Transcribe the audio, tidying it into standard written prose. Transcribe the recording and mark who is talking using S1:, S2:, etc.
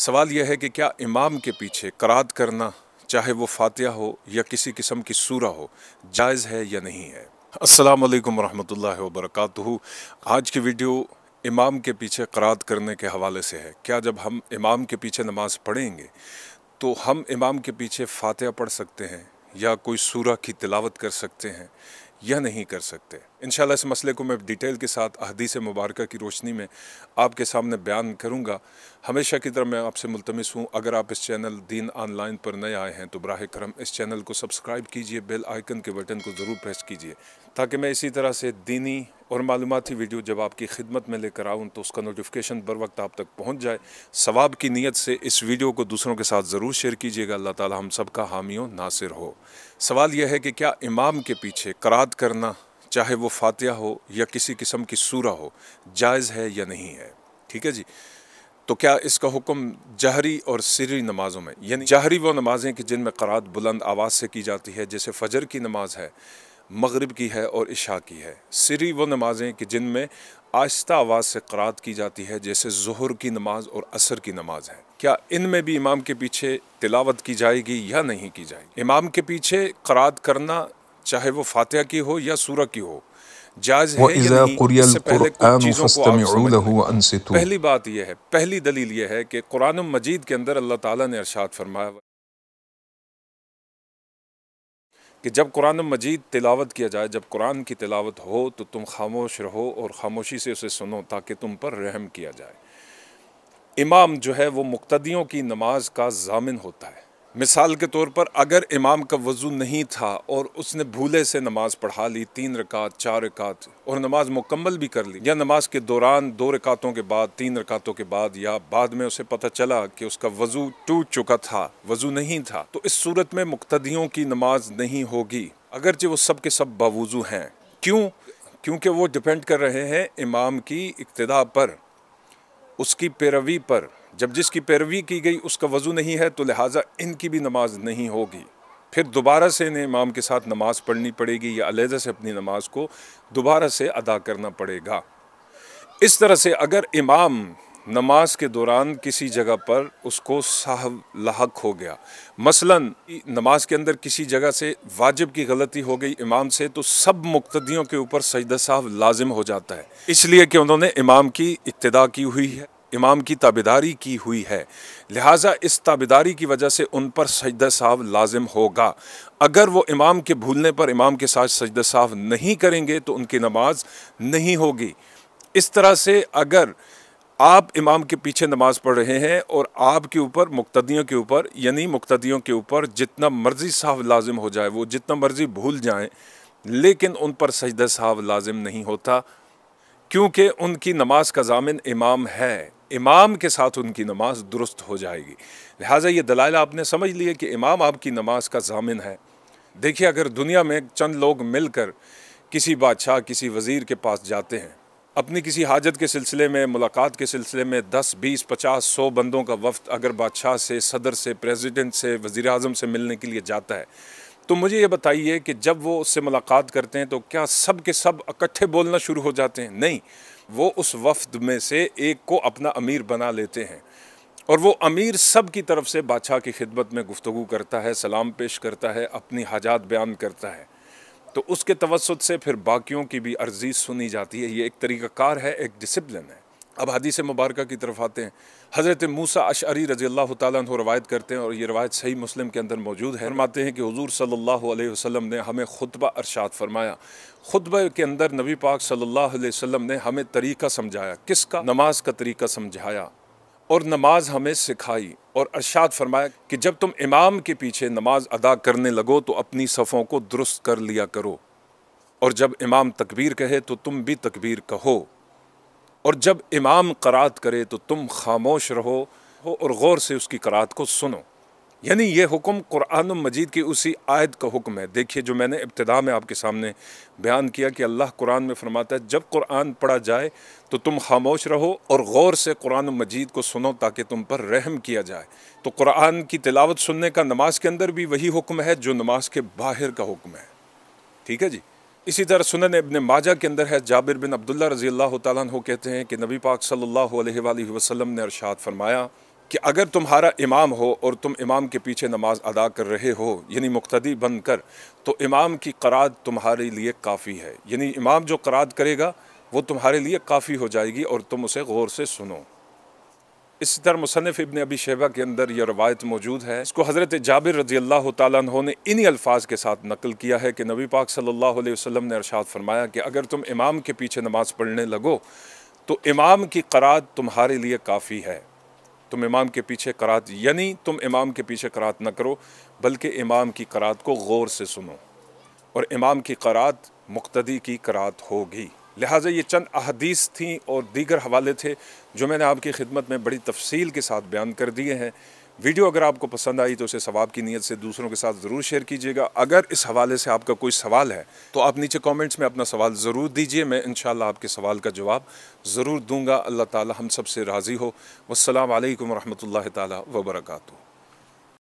S1: सवाल यह है कि क्या इमाम के पीछे क़रात करना, चाहे वो फातिहा हो या किसी किस्म की सूरा हो, जायज़ है या नहीं है। अस्सलाम वालेकुम रहमतुल्लाहि व बरकातुहू। आज की वीडियो इमाम के पीछे क़रात करने के हवाले से है। क्या जब हम इमाम के पीछे नमाज़ पढ़ेंगे तो हम इमाम के पीछे फातिहा पढ़ सकते हैं या कोई सूरा की तिलावत कर सकते हैं या नहीं कर सकते। इंशाअल्लाह इस मसले को मैं डिटेल के साथ अहदीस मुबारका की रोशनी में आपके सामने बयान करूंगा। हमेशा की तरह मैं आपसे मुल्तमिस हूं, अगर आप इस चैनल दीन ऑनलाइन पर नए आए हैं तो बराह करम इस चैनल को सब्सक्राइब कीजिए, बेल आइकन के बटन को ज़रूर प्रेस कीजिए ताकि मैं इसी तरह से दीनी और मालूमाती वीडियो जब आपकी खिदमत में लेकर आऊँ तो उसका नोटिफिकेशन बर वक्त आप तक पहुँच जाए। सवाब की नीयत से इस वीडियो को दूसरों के साथ ज़रूर शेयर कीजिएगा। अल्लाह ताला हम सब का हामी व नासिर हो। सवाल यह है कि क्या इमाम के पीछे क़रात करना, चाहे वो फातिहा हो या किसी किस्म की सूरा हो, जायज़ है या नहीं है। ठीक है जी। तो क्या इसका हुक्म जहरी और सिरी नमाज़ों में, यानी जहरी वो नमाज़ें कि जिनमें क़रात बुलंद आवाज़ से की जाती है, जैसे फ़जर की नमाज है, मगरिब की है और इशा की है। सिरी वो नमाज़ें कि जिनमें आहिस्ता आवाज़ से क़रात की जाती है, जैसे ज़ुहर की नमाज और असर की नमाज है। क्या इनमें भी इमाम के पीछे तिलावत की जाएगी या नहीं की जाएगी। इमाम के पीछे क़रात करना, चाहे वो फातिहा की हो या सूरा की हो, जायज़ है या नहीं। इससे पहले कुछ चीज़ों को आप समझ लें। पहली बात यह है, पहली दलील यह है कि कुरान मजीद के अंदर अल्लाह ताला ने इरशाद फरमाया कि जब कुरान मजीद तिलावत किया जाए, जब कुरान की तिलावत हो तो तुम खामोश रहो और ख़ामोशी से उसे सुनो ताकि तुम पर रहम किया जाए। इमाम जो है वो मुक्तदियों की नमाज का ज़ामिन होता है। मिसाल के तौर पर अगर इमाम का वज़ू नहीं था और उसने भूले से नमाज पढ़ा ली, 3 रकात 4 रकात, और नमाज मुकम्मल भी कर ली, या नमाज के दौरान 2 रकातों के बाद, 3 रकातों के बाद, या बाद में उसे पता चला कि उसका वज़ू टूट चुका था, वज़ू नहीं था, तो इस सूरत में मुक्तदियों की नमाज नहीं होगी, अगरचे वो सब के सब बावुज़ू हैं। क्यों? क्योंकि वो डिपेंड कर रहे हैं इमाम की इक्तिदा पर, उसकी पैरवी पर। जब जिसकी पैरवी की गई उसका वज़ू नहीं है तो लिहाजा इनकी भी नमाज नहीं होगी। फिर दोबारा से इन्हें इमाम के साथ नमाज पढ़नी पड़ेगी या अलहदा से अपनी नमाज को दोबारा से अदा करना पड़ेगा। इस तरह से अगर इमाम नमाज के दौरान किसी जगह पर उसको साहव लाहक हो गया, मसलन नमाज के अंदर किसी जगह से वाजिब की गलती हो गई इमाम से, तो सब मुक्तदियों के ऊपर सजदा साहव लाजिम हो जाता है, इसलिए कि उन्होंने इमाम की इक्तिदा की हुई है, इमाम की ताबेदारी की हुई है। लिहाजा इस ताबेदारी की वजह से उन पर सजदा साहव लाजिम होगा। अगर वो इमाम के भूलने पर इमाम के साथ सजदा साहव नहीं करेंगे तो उनकी नमाज नहीं होगी। इस तरह से अगर आप इमाम के पीछे नमाज पढ़ रहे हैं और आपके ऊपर मुक्तदियों के ऊपर, यानी मुक्तदियों के ऊपर जितना मर्जी साहव लाजिम हो जाए, वो जितना मर्जी भूल जाएं, लेकिन उन पर सजदा साहव लाजिम नहीं होता, क्योंकि उनकी नमाज का ज़ामिन इमाम है। इमाम के साथ उनकी नमाज दुरुस्त हो जाएगी। लिहाजा ये दलाइल आपने समझ लिए कि इमाम आपकी नमाज का ज़ामिन है। देखिए, अगर दुनिया में चंद लोग मिलकर किसी बादशाह, किसी वज़ीर के पास जाते हैं, अपनी किसी हाजत के सिलसिले में, मुलाकात के सिलसिले में 10, 20, 50, 100 बंदों का वफ़द अगर बादशाह से, सदर से, प्रेसिडेंट से, वज़ीर आज़म से मिलने के लिए जाता है, तो मुझे ये बताइए कि जब वो उससे मुलाकात करते हैं तो क्या सब के सब इकट्ठे बोलना शुरू हो जाते हैं? नहीं, वो उस वफ़द में से एक को अपना अमीर बना लेते हैं और वो अमीर सब की तरफ से बादशाह की खिदमत में गुफ्तगू करता है, सलाम पेश करता है, अपनी हाजात बयान करता है, तो उसके तवस्सुत से फिर बाकियों की भी अर्जी सुनी जाती है। ये एक तरीक़ाकार है, एक डिसिप्लिन है। अब हदीस मुबारका की तरफ आते हैं। हज़रत मूसा अशअरी रज़ी अल्लाह तआला अन्हु रवायत करते हैं और ये रवायत सही मुस्लिम के अंदर मौजूद है। फरमाते हैं कि हुज़ूर सल्लल्लाहु अलैहि वसल्लम ने हमें खुतबा अरशाद फरमाया। खुतबा के अंदर नबी पाक सल्लल्लाहु अलैहि वसल्लम ने हमें तरीक़ा समझाया। किसका? नमाज का तरीक़ा समझाया और नमाज हमें सिखाई, और अरशाद फरमाया कि जब तुम इमाम के पीछे नमाज अदा करने लगो तो अपनी सफ़ों को दुरुस्त कर लिया करो, और जब इमाम तकबीर कहे तो तुम भी तकबीर कहो, और जब इमाम क़रात करे तो तुम खामोश रहो और गौर से उसकी क़रात को सुनो। यानी ये हुक्म कुरान मजीद की उसी आयत का हुक्म है। देखिए, जो मैंने इब्तिदा में आपके सामने बयान किया कि अल्लाह कुरान में फरमाता है जब कुरान पढ़ा जाए तो तुम खामोश रहो और गौर से कुरान मजीद को सुनो ताकि तुम पर रहम किया जाए। तो कुरान की तिलावत सुनने का नमाज के अंदर भी वही हुक्म है जो नमाज के बाहर का हुक्म है। ठीक है जी। इसी तरह सुनन इब्न माजा के अंदर है, जाबिर बिन अब्दुल्ला रज़ी अल्लाह तआला अन्हु कहते हैं कि नबी पाक सल्लल्लाहु अलैहि वसल्लम ने इरशाद फरमाया कि अगर तुम्हारा इमाम हो और तुम इमाम के पीछे नमाज अदा कर रहे हो यानी मुक्तदी बनकर, तो इमाम की क़रात तुम्हारे लिए काफ़ी है। यानी इमाम जो क़रात करेगा वो तुम्हारे लिए काफ़ी हो जाएगी और तुम उसे गौर से सुनो। इसी तरह मुसन्निफ़ इब्न अबी शैबा के अंदर यह रवायत मौजूद है। इसको हज़रत जाबिर रज़ी अल्लाह तआला अन्हु ने इन्हीं अल्फाज के साथ नकल किया है कि नबी पाक सल्लल्लाहु अलैहि वसल्लम ने इरशाद फरमाया कि अगर तुम इमाम के पीछे नमाज़ पढ़ने लगो तो इमाम की क़रात तुम्हारे लिए काफ़ी है। तुम इमाम के पीछे क़रात यानी तुम इमाम के पीछे क़रात न करो बल्कि इमाम की क़रात को गौर से सुनो और इमाम की क़रात मुक्तदी की क़रात होगी। लिहाजा ये चंद अहदीस थीं और दीगर हवाले थे जो मैंने आपकी खिदमत में बड़ी तफसील के साथ बयान कर दिए हैं। वीडियो अगर आपको पसंद आई तो उसे सवाब की नीयत से दूसरों के साथ ज़रूर शेयर कीजिएगा। अगर इस हवाले से आपका कोई सवाल है तो आप नीचे कमेंट्स में अपना सवाल ज़रूर दीजिए, मैं इंशाअल्लाह आपके सवाल का जवाब ज़रूर दूँगा। अल्लाह ताला हम सब से राज़ी हो। वस्सलाम अलैकुम रहमतुल्लाहि ताला व बरकातुहू।